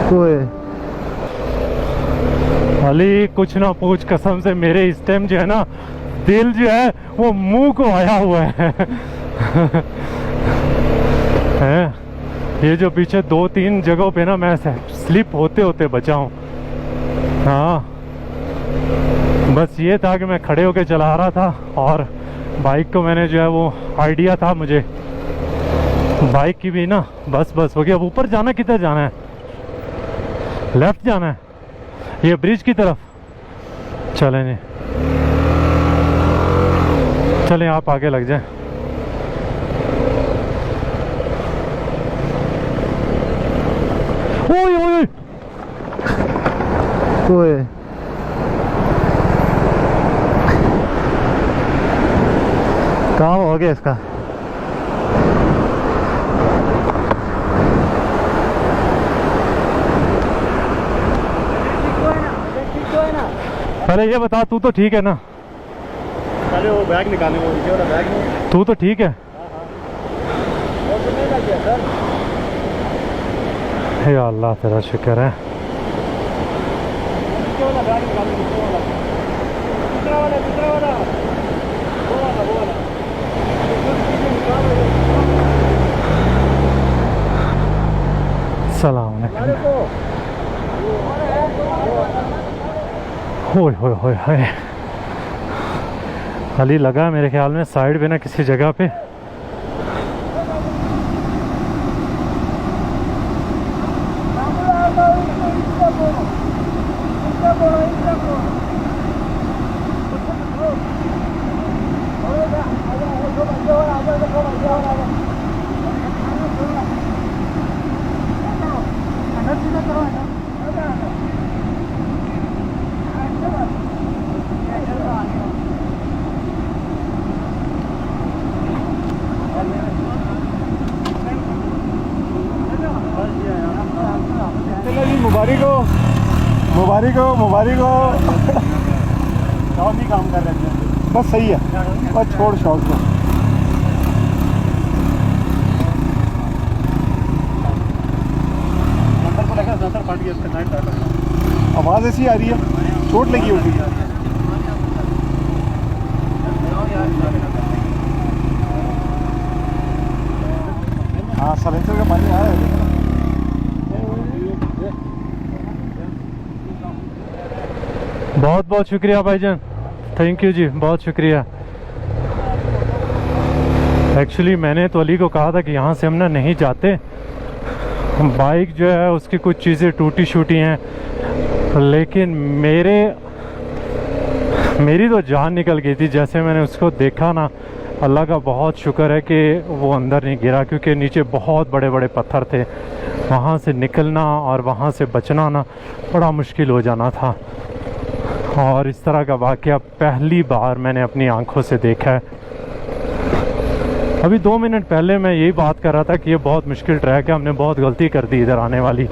ओए अली कुछ ना पूछ, कसम से मेरे इस टाइम जो है ना दिल जो है वो मुंह को आया हुआ है। हैं? ये जो पीछे 2-3 जगहों पे ना मैं स्लिप होते होते बचा हूँ। हाँ बस ये था कि मैं खड़े होके चला रहा था और बाइक को मैंने जो है वो आइडिया था मुझे बाइक की भी ना। बस हो गया। अब ऊपर जाना किधर जाना है? लेफ्ट जाना है ये ब्रिज की तरफ। चले नहीं, चलें आप आगे लग जाएं। ओए ओए ओए काम हो गया इसका। पहले ये बता, तू तो ठीक है ना? पहले वो बैग निकालें, वो नीचे वाला बैग नहीं। तू तो ठीक है? और तो नहीं लग गया सर। हे अल्लाह तेरा शुक्र है। नीचे वाला बैग निकालें, नीचे वाला, दूसरा वाला, दूसरा वाला, वो वाला, वो वाला सलाम अलैकुम। होय होय होय होय। अली लगा मेरे ख्याल में साइड पे ना किसी जगह पे। मुबारक हो, मुबारक हो, मुबारक हो। शौक ही काम कर रहे थे, बस सही है, बस छोड़ शौक को। अंदर को लगा, अंदर फट गया, इसका नाइट डाला। आवाज़ ऐसी आ रही है, चोट लगी होगी। हाँ सलेंसर का पानी आ रहा है। बहुत बहुत शुक्रिया भाईजान, थैंक यू जी, बहुत शुक्रिया। एक्चुअली मैंने तो अली को कहा था कि यहाँ से हम ना नहीं जाते, बाइक जो है उसकी कुछ चीज़ें टूटी शूटी हैं, लेकिन मेरी तो जान निकल गई थी जैसे मैंने उसको देखा ना। अल्लाह का बहुत शुक्र है कि वो अंदर नहीं गिरा, क्योंकि नीचे बहुत बड़े बड़े पत्थर थे, वहाँ से निकलना और वहाँ से बचना ना बड़ा मुश्किल हो जाना था। और इस तरह का वाक़या पहली बार मैंने अपनी आंखों से देखा है। अभी 2 मिनट पहले मैं यही बात कर रहा था कि ये बहुत मुश्किल ट्रैक है, हमने बहुत गलती कर दी इधर आने वाली।